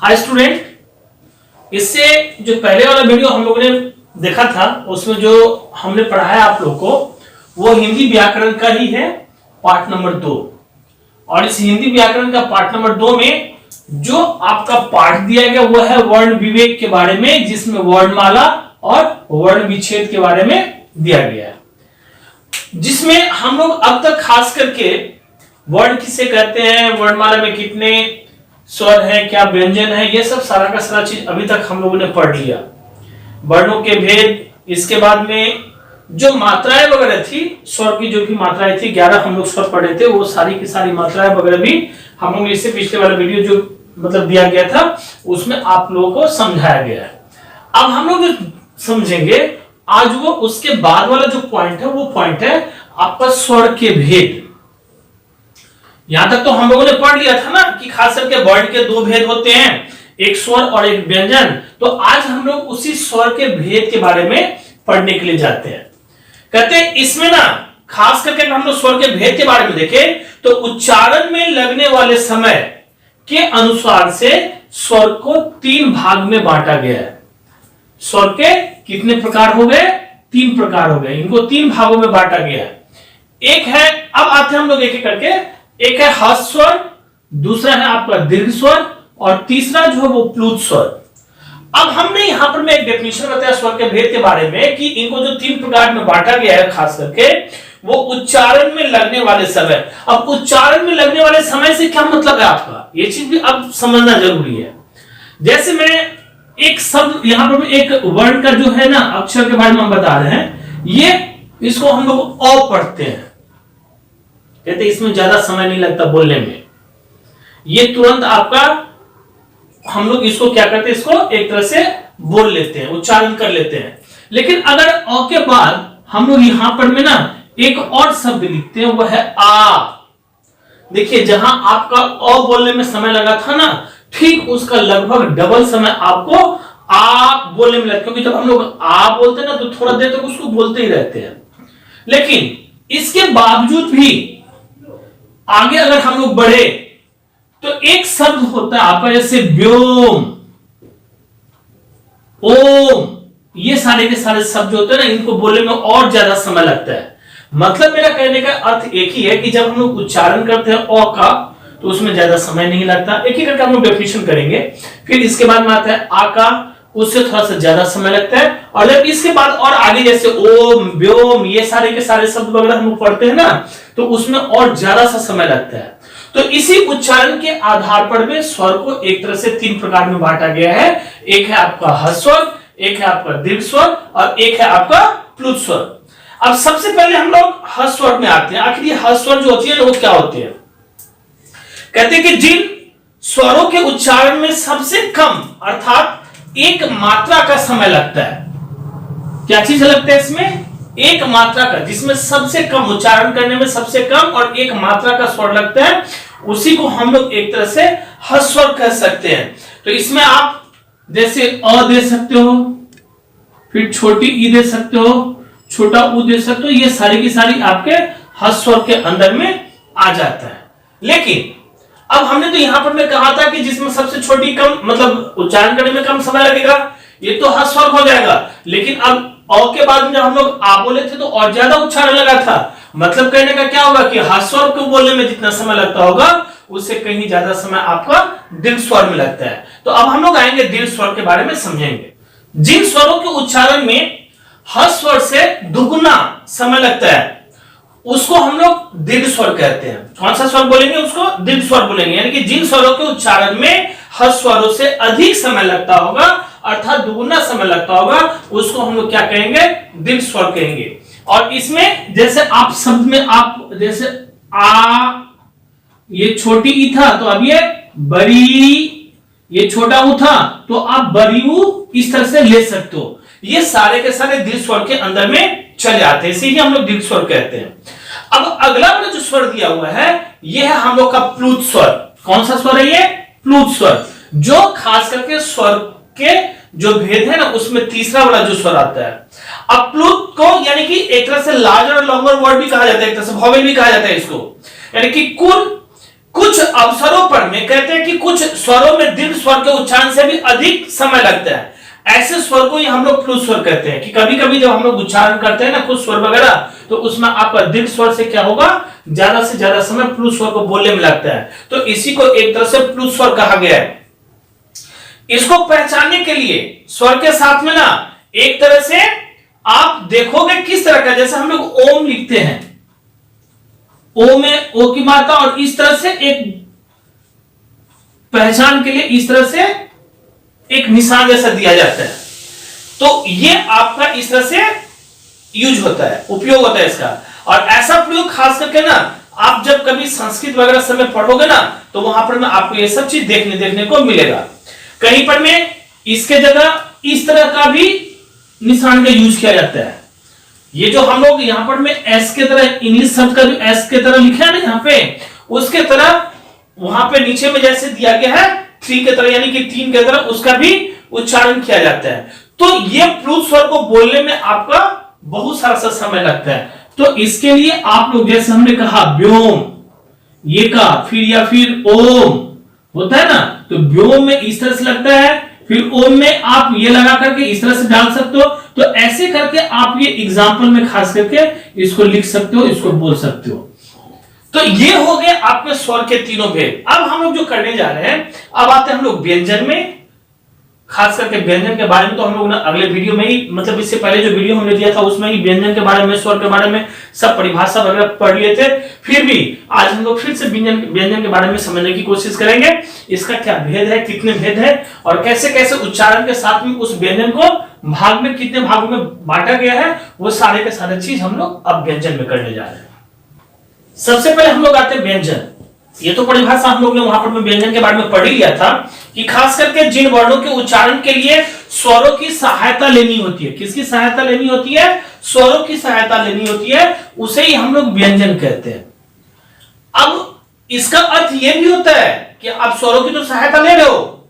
Hi student, इससे जो पहले वाला वीडियो हम लोगों ने देखा था उसमें जो हमने पढ़ाया आप लोग को वो हिंदी व्याकरण का ही है, पार्ट नंबर 2। और इस हिंदी व्याकरण का पार्ट नंबर 2 में जो आपका पाठ दिया गया वो है वर्ण विवेक के बारे में, जिसमें वर्णमाला और वर्ण विच्छेद के बारे में दिया गया है, जिसमें हम लोग अब तक खास करके वर्ण किसे कहते हैं, वर्णमाला में कितने स्वर हैं, क्या व्यंजन है, ये सब सारा का सारा चीज अभी तक हम लोगों ने पढ़ लिया। वर्णों के भेद, इसके बाद में जो मात्राएं वगैरह थी, स्वर की जो भी मात्राएं थी, 11 हम लोग स्वर पढ़े थे, वो सारी की सारी मात्राएं वगैरह भी हम लोग इससे पिछले वाला वीडियो जो मतलब दिया गया था उसमें आप लोगों को समझाया गया है। अब हम लोग समझेंगे आज वो उसके बाद वाला जो पॉइंट है वो पॉइंट है आपका स्वर के भेद। यहां तक तो हम लोगों ने पढ़ लिया था ना कि खास करके वर्ण के 2 भेद होते हैं, एक स्वर और एक व्यंजन। तो आज हम लोग उसी स्वर के भेद के बारे में पढ़ने के लिए जाते हैं। कहते हैं इसमें ना खास करके हम लोग स्वर के भेद के बारे में देखें तो उच्चारण में लगने वाले समय के अनुसार से स्वर को 3 भाग में बांटा गया है। स्वर के कितने प्रकार हो गए? 3 प्रकार हो गए, इनको 3 भागों में बांटा गया है। एक है, अब आते हैं हम लोग एक एक करके, एक है ह्रस्व स्वर, दूसरा है आपका दीर्घ स्वर और तीसरा जो है वो प्लुत स्वर। अब हमने यहां पर में एक डेफिनेशन बताया स्वर के भेद के बारे में कि इनको जो 3 प्रकार में बांटा गया है खास करके वो उच्चारण में लगने वाले समय। अब उच्चारण में लगने वाले समय से क्या मतलब है आपका, ये चीज भी अब समझना जरूरी है। जैसे मैं एक शब्द यहां पर एक वर्ण का जो है ना अक्षर के बारे में हम बता रहे हैं, ये इसको हम लोग अ पढ़ते हैं, कहते इसमें ज्यादा समय नहीं लगता बोलने में, ये तुरंत आपका हम लोग इसको क्या करते हैं, इसको एक तरह से बोल लेते हैं, उच्चारण कर लेते हैं। लेकिन अगर अ के बाद हम लोग यहां पर में ना एक और शब्द लिखते हैं, वो है आ। देखिए जहां आपका अ बोलने में समय लगा था ना, ठीक उसका लगभग डबल समय आपको आ बोलने में लगता है। क्योंकि जब हम लोग आ बोलते हैं ना तो थोड़ा देर तक उसको बोलते ही रहते हैं, लेकिन इसके बावजूद भी आगे अगर हम लोग बढ़े तो एक शब्द होता है आपका जैसे व्योम, ओम, ये सारे के सारे शब्द होते हैं ना, इनको बोलने में और ज्यादा समय लगता है। मतलब मेरा कहने का अर्थ एक ही है कि जब हम लोग उच्चारण करते हैं अ का तो उसमें ज्यादा समय नहीं लगता। एक ही करके हम लोग डेफिनेशन करेंगे, फिर इसके बाद में आता है आ का, उससे थोड़ा सा ज्यादा समय लगता है। और जब इसके बाद और आगे जैसे ओम, व्योम, ये सारे के सारे शब्द वगैरह हम लोग पढ़ते हैं ना तो उसमें और ज्यादा सा समय लगता है। तो इसी उच्चारण के आधार पर में स्वर को एक तरह से 3 प्रकार में बांटा गया है। एक है आपका ह्रस्व स्वर, एक है आपका दीर्घ स्वर और एक है आपका प्लुत स्वर। अब सबसे पहले हम लोग ह्रस्व स्वर में आते हैं। आखिर ये ह्रस्व स्वर जो होती है वो क्या होती है? कहते हैं कि जिन स्वरों के उच्चारण में सबसे कम अर्थात एक मात्रा का समय लगता है। क्या चीज लगता है इसमें? एक मात्रा का, जिसमें सबसे कम उच्चारण करने में सबसे कम और एक मात्रा का स्वर लगता है, उसी को हम लोग एक तरह से ह्रस्व स्वर कह सकते हैं। तो इसमें आप जैसे अ दे सकते हो, फिर छोटी ई दे सकते हो, छोटा ऊ दे सकते हो, ये सारी की सारी आपके ह्रस्व स्वर के अंदर में आ जाता है। लेकिन अब हमने तो यहां पर मैं कहा था कि जिसमें सबसे छोटी कम मतलब उच्चारण करने में कम समय लगेगा, ये तो ह्रस्व स्वर हो जाएगा। लेकिन अब अ के बाद में जब हम लोग आ बोले थे तो और ज्यादा उच्चारण लगा था। मतलब कहने का क्या होगा कि ह्रस्व स्वर को बोलने में जितना समय लगता होगा उससे कहीं ज्यादा समय आपका दीर्घ स्वर में लगता है। तो अब हम लोग आएंगे दीर्घ स्वर के बारे में समझेंगे। जिन स्वरों के उच्चारण में ह्रस्व स्वर से दुगुना समय लगता है उसको हम लोग दीर्घ स्वर कहते हैं। कौन सा स्वर बोलेंगे? उसको दीर्घ स्वर बोलेंगे। यानी कि जिन स्वरों के उच्चारण में ह्रस्व स्वरों से अधिक समय लगता होगा अर्थात दुगुना समय लगता होगा उसको हम लोग क्या कहेंगे? दीर्घ स्वर कहेंगे। और इसमें जैसे आप शब्द में आप जैसे आ, ये छोटी ई था तो अब ये बड़ी, ये छोटा ऊ था तो आप बरीऊ इस तरह से ले सकते हो। ये सारे के सारे दीर्घ स्वर के अंदर में चले आते हैं, इसीलिए हम लोग दीर्घ स्वर कहते हैं। अब अगला वाला जो स्वर दिया हुआ है ये है हम लोग का प्लुत स्वर। कौन सा स्वर है ये? प्लुत स्वर, जो खास करके स्वर के जो भेद है ना उसमें तीसरा वाला जो स्वर आता है। अब प्लुत को यानी कि एक तरह से लार्जर और लॉन्गर वर्ड भी कहा जाता है, एक तरह से वॉवेल भी कहा जाता है इसको। यानी कि कुल कुछ अवसरों पर में कहते हैं कि कुछ स्वरों में दीर्घ स्वर के उच्चारण से भी अधिक समय लगता है। ऐसे स्वर को ही हम लोग प्लुत स्वर कहते हैं कि कभी कभी जब हम लोग उच्चारण करते हैं ना कुछ स्वर वगैरह, तो उसमें आपका दीर्घ स्वर से क्या होगा, ज्यादा से ज्यादा समय प्लुत स्वर को बोलने में लगता है। तो इसी को एक तरह से प्लुत स्वर कहा गया है। इसको पहचानने के लिए स्वर के साथ में ना एक तरह से आप देखोगे किस तरह का, जैसे हम लोग ओम लिखते हैं, ओ में ओ की मात्रा, और इस तरह से एक पहचान के लिए इस तरह से एक निशान जैसा दिया जाता है। तो ये आपका इस तरह से यूज होता है, उपयोग होता है इसका। और ऐसा प्रयोग खास करके ना आप जब कभी संस्कृत वगैरह समय पढ़ोगे ना, तो वहां पर ना आपको ये सब चीज देखने को मिलेगा। कहीं पर में इसके जगह इस तरह का भी निशान का यूज किया जाता है। ये जो हम लोग यहाँ पर में एस के तरह, इंग्लिश शब्द का जो एस के तरह लिखा है ना यहाँ पे, उसके तरह वहां पे नीचे में जैसे दिया गया है थ्री के तरह, यानी कि 3 के तरह, उसका भी उच्चारण किया जाता है। तो ये प्लुत स्वर को बोलने में आपका बहुत सारा सा समय लगता है। तो इसके लिए आप लोग जैसे हमने कहा व्योम, ये का फिर या फिर ओम होता है ना, तो व्योम में इस तरह से लगता है, फिर ओम में आप ये लगा करके इस तरह से डाल सकते हो। तो ऐसे करके आप ये एग्जाम्पल में खास करके इसको लिख सकते हो, इसको बोल सकते हो। तो ये हो गए आपके स्वर के तीनों भेद। अब हम लोग जो करने जा रहे हैं, अब आते हैं हम लोग व्यंजन में। खास करके व्यंजन के बारे में तो हम लोग ना अगले वीडियो में ही, मतलब इससे पहले जो वीडियो हमने दिया था उसमें ही व्यंजन के बारे में, स्वर के बारे में सब परिभाषा वगैरह पढ़ लिए थे। फिर भी आज हम लोग फिर से व्यंजन के बारे में समझने की कोशिश करेंगे। इसका क्या भेद है, कितने भेद है, और कैसे कैसे उच्चारण के साथ में उस व्यंजन को भाग में, कितने भागों में बांटा गया है, वो सारे के सारे चीज हम लोग अब व्यंजन में करने जा रहे हैं। सबसे पहले हम लोग आते हैं व्यंजन। ये तो परिभाषा हम लोग ने वहां पर व्यंजन के बारे में पढ़ ही लिया था कि खास करके जिन वर्णों के उच्चारण के लिए स्वरों की सहायता लेनी होती है, किसकी सहायता लेनी होती है, स्वरों की सहायता लेनी होती है, उसे ही हम लोग व्यंजन कहते हैं। अब इसका अर्थ यह भी होता है कि आप स्वरों की तो सहायता ले रहे हो,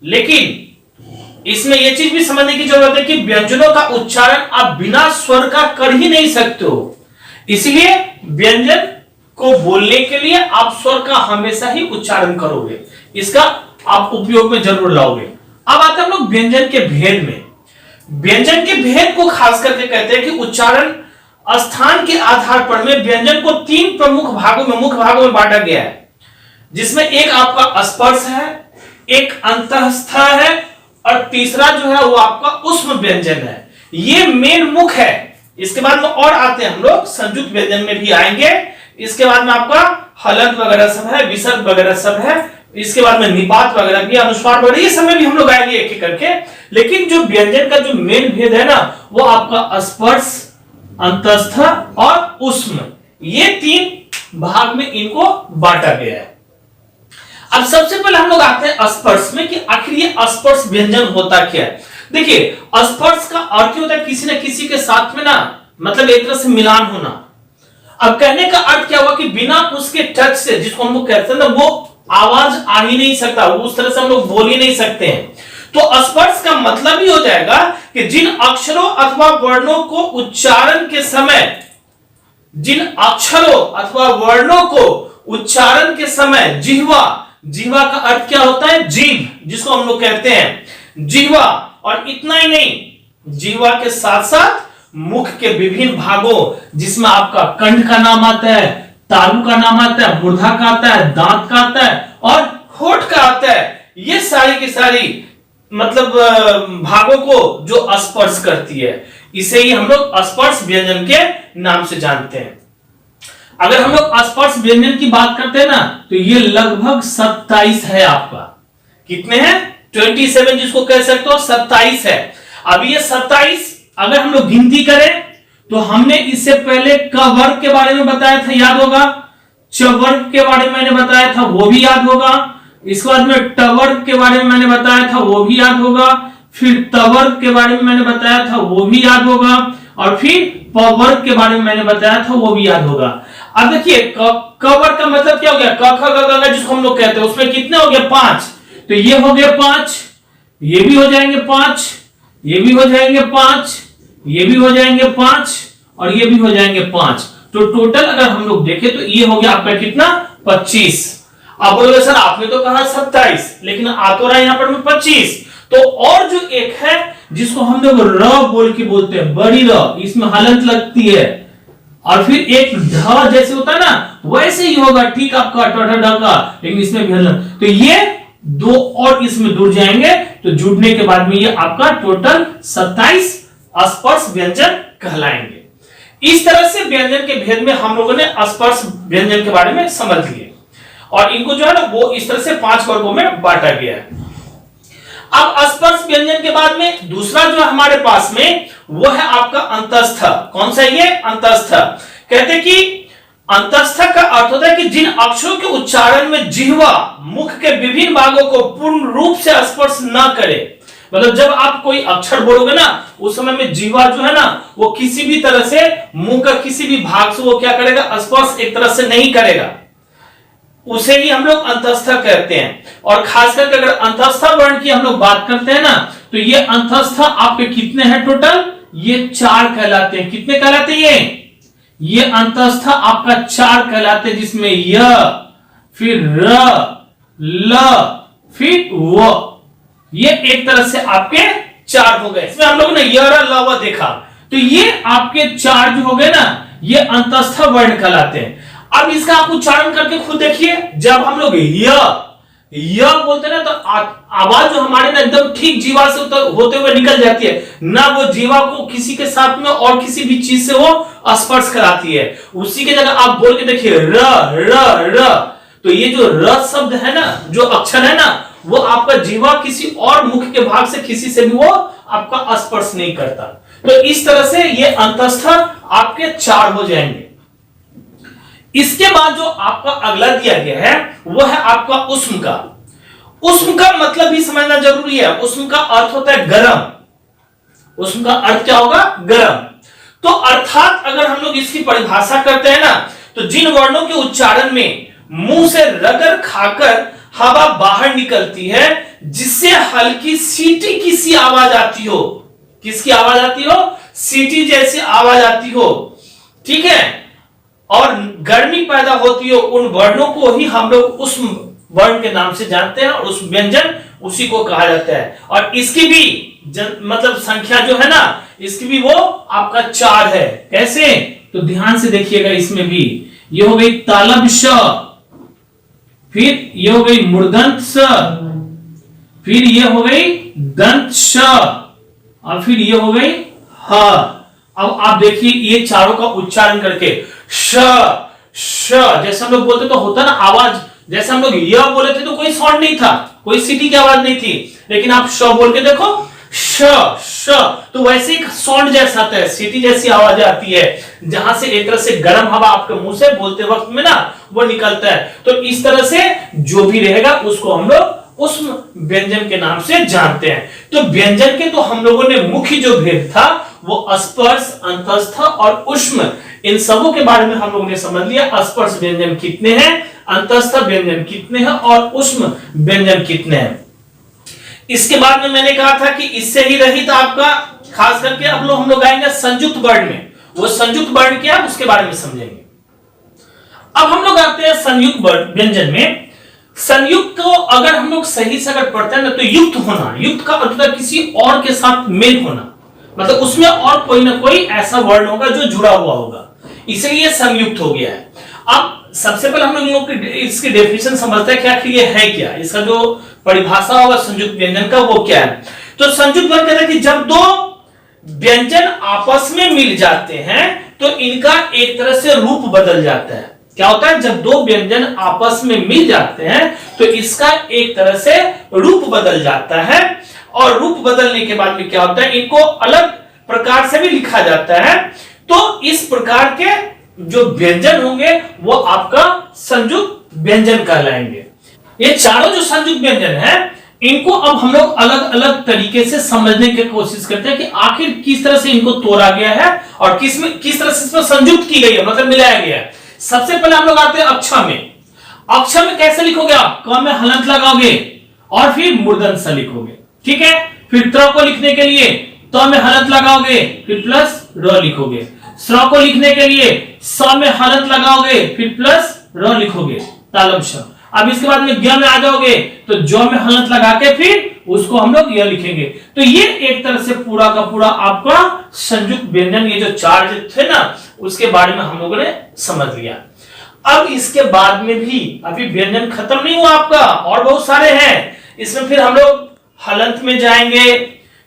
लेकिन इसमें यह चीज भी समझने की जरूरत है कि व्यंजनों का उच्चारण आप बिना स्वर का कर ही नहीं सकते हो। इसलिए व्यंजन को बोलने के लिए आप स्वर का हमेशा ही उच्चारण करोगे, इसका आप उपयोग में जरूर लाओगे। अब आते हैं हम लोग व्यंजन के भेद में। व्यंजन के भेद को खास करके कहते हैं कि उच्चारण स्थान के आधार पर में व्यंजन को 3 प्रमुख भागों में, मुख्य भागों में बांटा गया है, जिसमें एक आपका स्पर्श है, एक अंतःस्थ है, और तीसरा जो है वो आपका उष्म व्यंजन है। ये मेन मुख्य है। इसके बाद में और आते हैं हम लोग संयुक्त व्यंजन में भी आएंगे। इसके बाद में आपका हलंत वगैरह सब है, विसर्ग वगैरह सब है, इसके बाद में निपात वगैरह भी, अनुस्वार वगैरह, ये सब में भी हम लोग आएंगे एक एक करके। लेकिन जो व्यंजन का जो मेन भेद है ना, वो आपका स्पर्श, अंतस्थ और उष्म, ये 3 भाग में इनको बांटा गया है। अब सबसे पहले हम लोग आते हैं स्पर्श में कि आखिर ये स्पर्श व्यंजन होता क्या है। देखिए, स्पर्श का अर्थ होता है किसी न किसी के साथ में ना, मतलब एक तरह से मिलान होना। अब कहने का अर्थ क्या हुआ कि बिना उसके टच से, जिसको हम लोग कहते हैं ना, वो आवाज आ ही नहीं सकता, उस तरह से हम लोग बोल ही नहीं सकते हैं। तो स्पर्श का मतलब ही हो जाएगा कि जिन अक्षरों अथवा वर्णों को उच्चारण के समय, जिन अक्षरों अथवा वर्णों को उच्चारण के समय जिह्वा, जिह्वा का अर्थ क्या होता है, जीभ, जिसको हम लोग कहते हैं जिह्वा, और इतना ही नहीं, जिह्वा के साथ साथ मुख के विभिन्न भागों, जिसमें आपका कंठ का नाम आता है, तालु का नाम आता है, मूर्धा का आता है, दांत का आता है, और होठ का आता है, ये सारी की सारी मतलब भागों को जो स्पर्श करती है, इसे ही हम लोग स्पर्श व्यंजन के नाम से जानते हैं। अगर हम लोग स्पर्श व्यंजन की बात करते हैं ना, तो ये लगभग 27 है आपका। कितने हैं? 27, जिसको कह सकते हो 27 है। अब ये 27 अगर हम लोग गिनती करें, तो हमने इससे पहले क वर्ग के बारे में बताया था, याद होगा। च वर्ग के बारे में मैंने बताया था, वो भी याद होगा। इसके बाद में ट वर्ग के बारे में मैंने बताया था, वो भी याद होगा। फिर त वर्ग के बारे में मैंने बताया था, वो भी याद होगा। और फिर प वर्ग के बारे में मैंने बताया था, वो भी याद होगा। अब देखिए, क वर्ग का मतलब क्या हो गया, क ख ग घ जिसको हम लोग कहते हैं, उसमें कितने हो गए, 5। तो ये हो गए 5, ये भी हो जाएंगे 5, ये भी हो जाएंगे 5, ये भी हो जाएंगे 5, और ये भी हो जाएंगे 5। तो टोटल अगर हम लोग देखें तो ये हो गया आपका कितना, 25। आप बोलोगे सर आपने तो कहा 27, लेकिन आ तो रहा है यहाँ पर में 25। तो और जो एक है जिसको हम लोग र बोल के बोलते हैं, बड़ी र, इसमें हलंत लगती है, और फिर एक ढ जैसे होता है ना वैसे ही होगा, ठीक आपका ढ का, लेकिन इसमें भी हलंत। तो ये दो और इसमें जुड़ जाएंगे, तो जुड़ने के बाद में ये आपका टोटल 27 स्पर्श व्यंजन कहलाएंगे। इस तरह से व्यंजन के भेद में हम लोगों ने स्पर्श व्यंजन के बारे में समझ लिए, और इनको जो है ना वो इस तरह से 5 वर्गों में बांटा गया है। अब स्पर्श व्यंजन के बाद में दूसरा जो हमारे पास में वो है आपका अंतस्थ। कौन सा ये? अंतस्थ। कहते कि अंतस्थ का अर्थ होता है कि जिन अक्षरों के उच्चारण में जिह्वा मुख के विभिन्न भागों को पूर्ण रूप से स्पर्श न करे, मतलब जब आप कोई अक्षर बोलोगे ना उस समय में जिह्वा जो है ना वो किसी भी तरह से मुंह का किसी भी भाग से वो क्या करेगा? स्पर्श एक तरह से नहीं करेगा, उसे ही हम लोग अंतस्थ कहते हैं। और खास करके अगर अंतस्थ वर्ण की हम लोग बात करते हैं ना तो ये अंतस्थ आपके कितने हैं टोटल? ये 4 कहलाते हैं। कितने कहलाते हैं ये अंतस्थ आपका 4 कहलाते हैं, जिसमें य, फिर र, ल, फिर व, ये एक तरह से आपके 4 हो गए। इसमें हम लोग ने य, र, ल, व देखा, तो ये आपके 4 जो हो गए ना ये अंतस्थ वर्ण कहलाते हैं। अब इसका आप उच्चारण करके खुद देखिए, जब हम लोग य बोलते हैं ना तो आवाज जो हमारे ना एकदम ठीक जीवा से होते हुए निकल जाती है ना, वो जीवा को किसी के साथ में और किसी भी चीज से वो स्पर्श कराती है। उसी के जगह आप बोल के देखिए र र र, तो ये जो र शब्द है ना, जो अक्षर है ना, वो आपका जीवा किसी और मुख के भाग से किसी से भी वो आपका स्पर्श नहीं करता। तो इस तरह से ये अंतस्थ आपके 4 हो जाएंगे। इसके बाद जो आपका अगला दिया गया है वो है आपका उष्म का। उष्म का मतलब भी समझना जरूरी है। उष्म का अर्थ होता है गरम। उष्म का अर्थ क्या होगा? गरम। तो अर्थात अगर हम लोग इसकी परिभाषा करते हैं ना तो जिन वर्णों के उच्चारण में मुंह से रगड़ खाकर हवा बाहर निकलती है जिससे हल्की सीटी की सी आवाज आती हो। किसकी आवाज आती हो? सीटी जैसी आवाज आती हो, ठीक है, और गर्मी पैदा होती हो, उन वर्णों को ही हम लोग उष्म वर्ण के नाम से जानते हैं और उस व्यंजन उसी को कहा जाता है। और इसकी भी मतलब संख्या जो है ना इसकी भी वो आपका 4 है। कैसे? तो ध्यान से देखिएगा, इसमें भी ये हो गई तालब श, फिर ये हो गई मूर्धन्य स, फिर ये हो गई दंत श, और फिर ये हो गई ह। अब आप देखिए ये चारों का उच्चारण करके श श, जैसे हम लोग बोलते तो होता ना आवाज, जैसे हम लोग य बोले थे तो कोई साउंड नहीं था, कोई सीटी की आवाज नहीं थी, लेकिन आप श बोल के देखो श श, तो वैसे ही साउंड जैसा आता है, सीटी जैसी आवाज आती है, जहां से एक तरह से गर्म हवा आपके मुंह से बोलते वक्त में ना वो निकलता है। तो इस तरह से जो भी रहेगा उसको हम लोग उष्म व्यंजन के नाम से जानते हैं। तो व्यंजन के तो हम लोगों ने मुख्य जो भेद था वो स्पर्श, अंतस्थ और उष्म, इन सबों के बारे में हम लोगों ने समझ लिया। स्पर्श व्यंजन कितने हैं, अंतस्थ व्यंजन कितने हैं और उष्म व्यंजन कितने हैं। इसके बाद में मैंने कहा था कि इससे ही रहित आपका खास करके अब हम लोग आएंगे संयुक्त वर्ण में। वो संयुक्त वर्ण क्या है उसके बारे में समझेंगे। अब हम लोग आते हैं संयुक्त वर्ण व्यंजन में। संयुक्त को अगर हम लोग सही से अगर पढ़ते हैं ना तो युक्त होना, युक्त का अर्थ है किसी और के साथ मेल होना, मतलब उसमें और कोई ना कोई ऐसा वर्ण होगा जो जुड़ा हुआ होगा, इसलिए संयुक्त हो गया है। अब सबसे पहले हम लोग इसकी डेफिनेशन समझते हैं क्या कि ये है क्या, इसका जो परिभाषा होगा संयुक्त व्यंजन का वो क्या है। तो संयुक्त वर्ण कहता है कि जब दो व्यंजन आपस में मिल जाते हैं तो इनका एक तरह से रूप बदल जाता है। क्या होता है? जब दो व्यंजन आपस में मिल जाते हैं तो इसका एक तरह से रूप बदल जाता है, और रूप बदलने के बाद में क्या होता है, इनको अलग प्रकार से भी लिखा जाता है। तो इस प्रकार के जो व्यंजन होंगे वो आपका संयुक्त व्यंजन कहलाएंगे। ये चारों जो संयुक्त व्यंजन है इनको अब हम लोग अलग अलग तरीके से समझने की कोशिश करते हैं कि आखिर किस तरह से इनको तोड़ा गया है और किस तरह से इसमें संयुक्त की गई है, मतलब मिलाया गया है। सबसे पहले हम लोग आते हैं अक्षर में। अक्षर में कैसे लिखोगे आप? क में हलंत लगाओगे और फिर मूर्धन्य स लिखोगे, ठीक है। फिर त्र को लिखने के लिए त में हलंत लगाओगे फिर प्लस र लिखोगे। स्र को लिखने के लिए स में हलंत लगाओगे फिर प्लस र लिखोगे, तालब श। अब इसके बाद में ज्ञ में आ जाओगे तो ज में हलंत लगा के फिर उसको हम लोग यह लिखेंगे। तो ये एक तरह से पूरा का पूरा आपका संयुक्त व्यंजन, ये जो चार थे ना, उसके बारे में हम लोगों ने समझ लिया। अब इसके बाद में भी अभी व्यंजन खत्म नहीं हुआ आपका, और बहुत सारे हैं। इसमें फिर हम लोग हलंत में जाएंगे,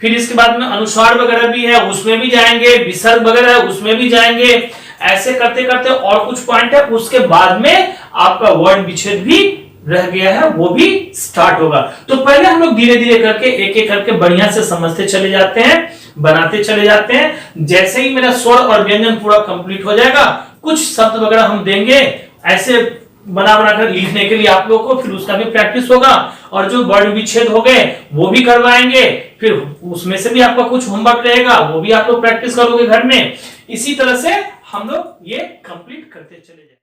फिर इसके बाद में अनुस्वार वगैरह भी है उसमें भी जाएंगे, विसर्ग वगैरह है उसमें भी जाएंगे। ऐसे करते करते और कुछ पॉइंट है, उसके बाद में आपका वर्ण विच्छेद भी रह गया है, वो भी स्टार्ट होगा। तो पहले हम लोग धीरे धीरे करके एक एक करके बढ़िया से समझते चले जाते हैं, बनाते चले जाते हैं। जैसे ही मेरा स्वर और व्यंजन पूरा कंप्लीट हो जाएगा, कुछ शब्द वगैरह हम देंगे ऐसे बना बनाकर लिखने के लिए आप लोगों को, फिर उसका भी प्रैक्टिस होगा, और जो वर्ण विच्छेद हो गए वो भी करवाएंगे। फिर उसमें से भी आपका कुछ होमवर्क रहेगा, वो भी आप लोग प्रैक्टिस करोगे घर में। इसी तरह से हम लोग ये कंप्लीट करते चले जाएंगे।